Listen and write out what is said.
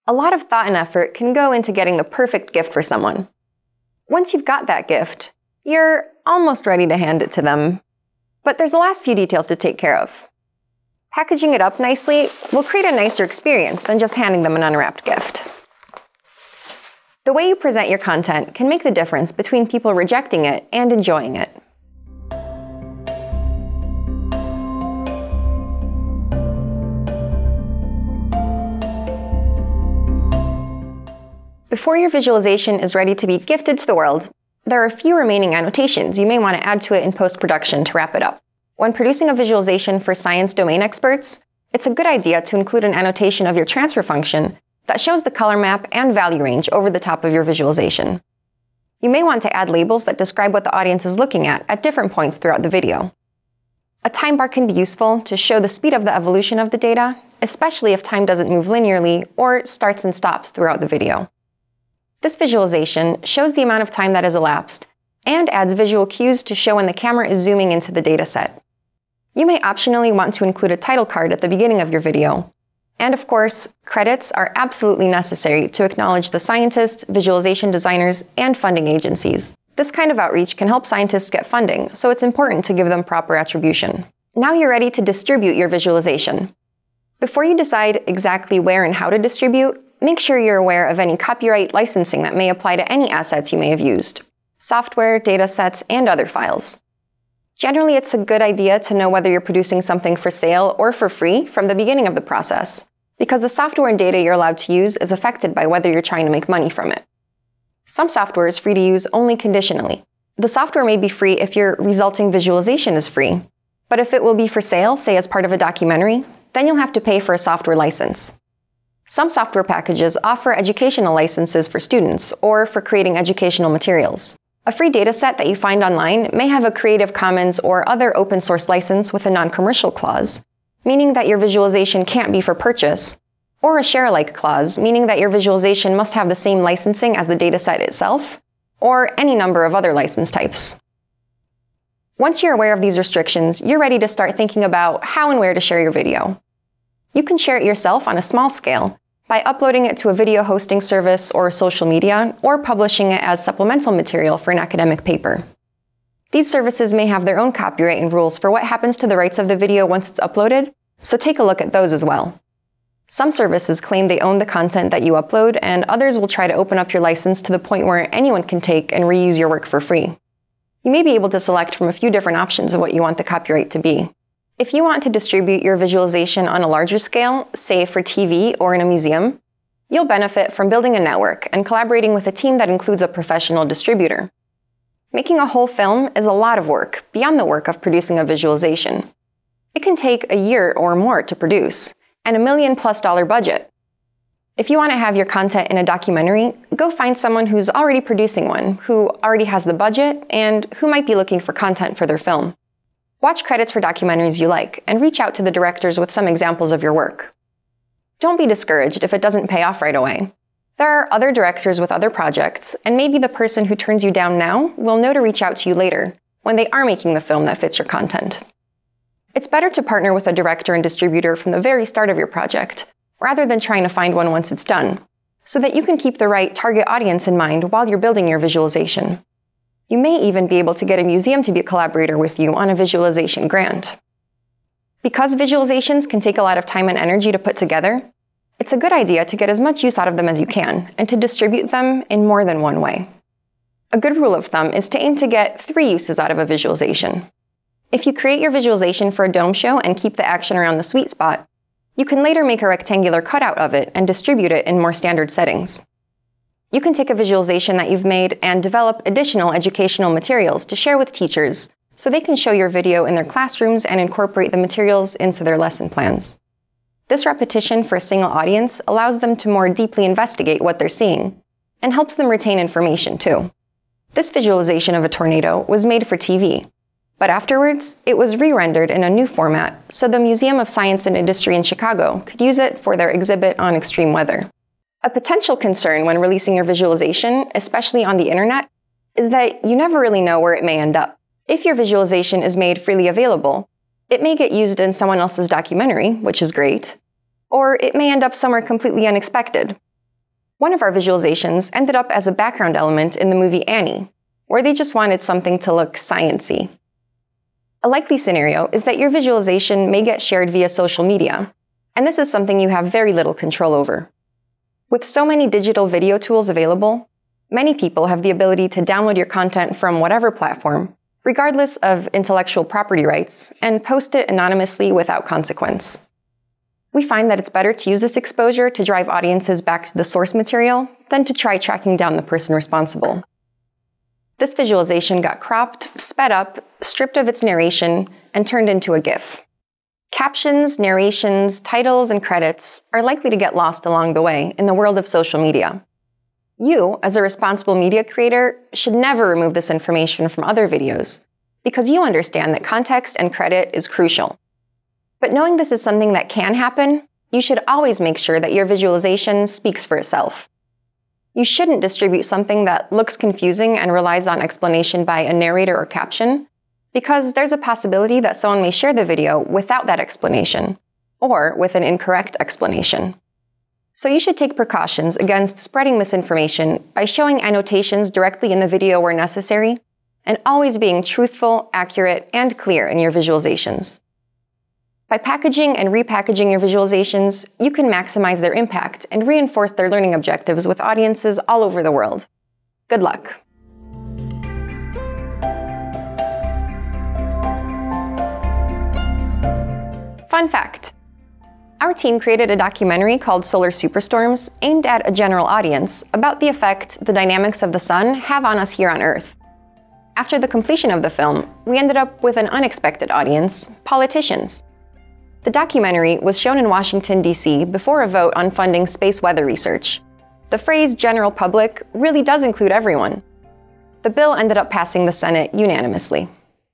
A lot of thought and effort can go into getting the perfect gift for someone. Once you've got that gift, you're almost ready to hand it to them. But there's the last few details to take care of. Packaging it up nicely will create a nicer experience than just handing them an unwrapped gift. The way you present your content can make the difference between people rejecting it and enjoying it. Before your visualization is ready to be gifted to the world, there are a few remaining annotations you may want to add to it in post-production to wrap it up. When producing a visualization for science domain experts, it's a good idea to include an annotation of your transfer function that shows the color map and value range over the top of your visualization. You may want to add labels that describe what the audience is looking at different points throughout the video. A time bar can be useful to show the speed of the evolution of the data, especially if time doesn't move linearly or starts and stops throughout the video. This visualization shows the amount of time that has elapsed and adds visual cues to show when the camera is zooming into the dataset. You may optionally want to include a title card at the beginning of your video. And of course, credits are absolutely necessary to acknowledge the scientists, visualization designers, and funding agencies. This kind of outreach can help scientists get funding, so it's important to give them proper attribution. Now you're ready to distribute your visualization. Before you decide exactly where and how to distribute, make sure you're aware of any copyright licensing that may apply to any assets you may have used: software, datasets, and other files. Generally, it's a good idea to know whether you're producing something for sale or for free from the beginning of the process, because the software and data you're allowed to use is affected by whether you're trying to make money from it. Some software is free to use only conditionally. The software may be free if your resulting visualization is free, but if it will be for sale, say as part of a documentary, then you'll have to pay for a software license. Some software packages offer educational licenses for students or for creating educational materials. A free dataset that you find online may have a Creative Commons or other open source license with a non-commercial clause, meaning that your visualization can't be for purchase, or a share-alike clause, meaning that your visualization must have the same licensing as the dataset itself, or any number of other license types. Once you're aware of these restrictions, you're ready to start thinking about how and where to share your video. You can share it yourself on a small scale by uploading it to a video hosting service or social media, or publishing it as supplemental material for an academic paper. These services may have their own copyright and rules for what happens to the rights of the video once it's uploaded, so take a look at those as well. Some services claim they own the content that you upload, and others will try to open up your license to the point where anyone can take and reuse your work for free. You may be able to select from a few different options of what you want the copyright to be. If you want to distribute your visualization on a larger scale, say for TV or in a museum, you'll benefit from building a network and collaborating with a team that includes a professional distributor. Making a whole film is a lot of work, beyond the work of producing a visualization. It can take a year or more to produce, and $1 million+ budget. If you want to have your content in a documentary, go find someone who's already producing one, who already has the budget, and who might be looking for content for their film. Watch credits for documentaries you like, and reach out to the directors with some examples of your work. Don't be discouraged if it doesn't pay off right away. There are other directors with other projects, and maybe the person who turns you down now will know to reach out to you later, when they are making the film that fits your content. It's better to partner with a director and distributor from the very start of your project, rather than trying to find one once it's done, so that you can keep the right target audience in mind while you're building your visualization. You may even be able to get a museum to be a collaborator with you on a visualization grant. Because visualizations can take a lot of time and energy to put together, it's a good idea to get as much use out of them as you can, and to distribute them in more than one way. A good rule of thumb is to aim to get 3 uses out of a visualization. If you create your visualization for a dome show and keep the action around the sweet spot, you can later make a rectangular cutout of it and distribute it in more standard settings. You can take a visualization that you've made and develop additional educational materials to share with teachers so they can show your video in their classrooms and incorporate the materials into their lesson plans. This repetition for a single audience allows them to more deeply investigate what they're seeing, and helps them retain information too. This visualization of a tornado was made for TV, but afterwards it was re-rendered in a new format so the Museum of Science and Industry in Chicago could use it for their exhibit on extreme weather. A potential concern when releasing your visualization, especially on the internet, is that you never really know where it may end up. If your visualization is made freely available, it may get used in someone else's documentary, which is great, or it may end up somewhere completely unexpected, One of our visualizations ended up as a background element in the movie Annie, where they just wanted something to look science-y. A likely scenario is that your visualization may get shared via social media, and this is something you have very little control over. With so many digital video tools available, many people have the ability to download your content from whatever platform, regardless of intellectual property rights, and post it anonymously without consequence. We find that it's better to use this exposure to drive audiences back to the source material than to try tracking down the person responsible. This visualization got cropped, sped up, stripped of its narration, and turned into a GIF. Captions, narrations, titles, and credits are likely to get lost along the way in the world of social media. You, as a responsible media creator, should never remove this information from other videos, because you understand that context and credit is crucial. But knowing this is something that can happen, you should always make sure that your visualization speaks for itself. You shouldn't distribute something that looks confusing and relies on explanation by a narrator or caption, because there's a possibility that someone may share the video without that explanation, or with an incorrect explanation. So you should take precautions against spreading misinformation by showing annotations directly in the video where necessary, and always being truthful, accurate, and clear in your visualizations. By packaging and repackaging your visualizations, you can maximize their impact and reinforce their learning objectives with audiences all over the world. Good luck! Fun fact: our team created a documentary called Solar Superstorms aimed at a general audience about the effect the dynamics of the sun have on us here on Earth. After the completion of the film, we ended up with an unexpected audience: politicians. The documentary was shown in Washington, D.C. before a vote on funding space weather research. The phrase general public really does include everyone. The bill ended up passing the Senate unanimously.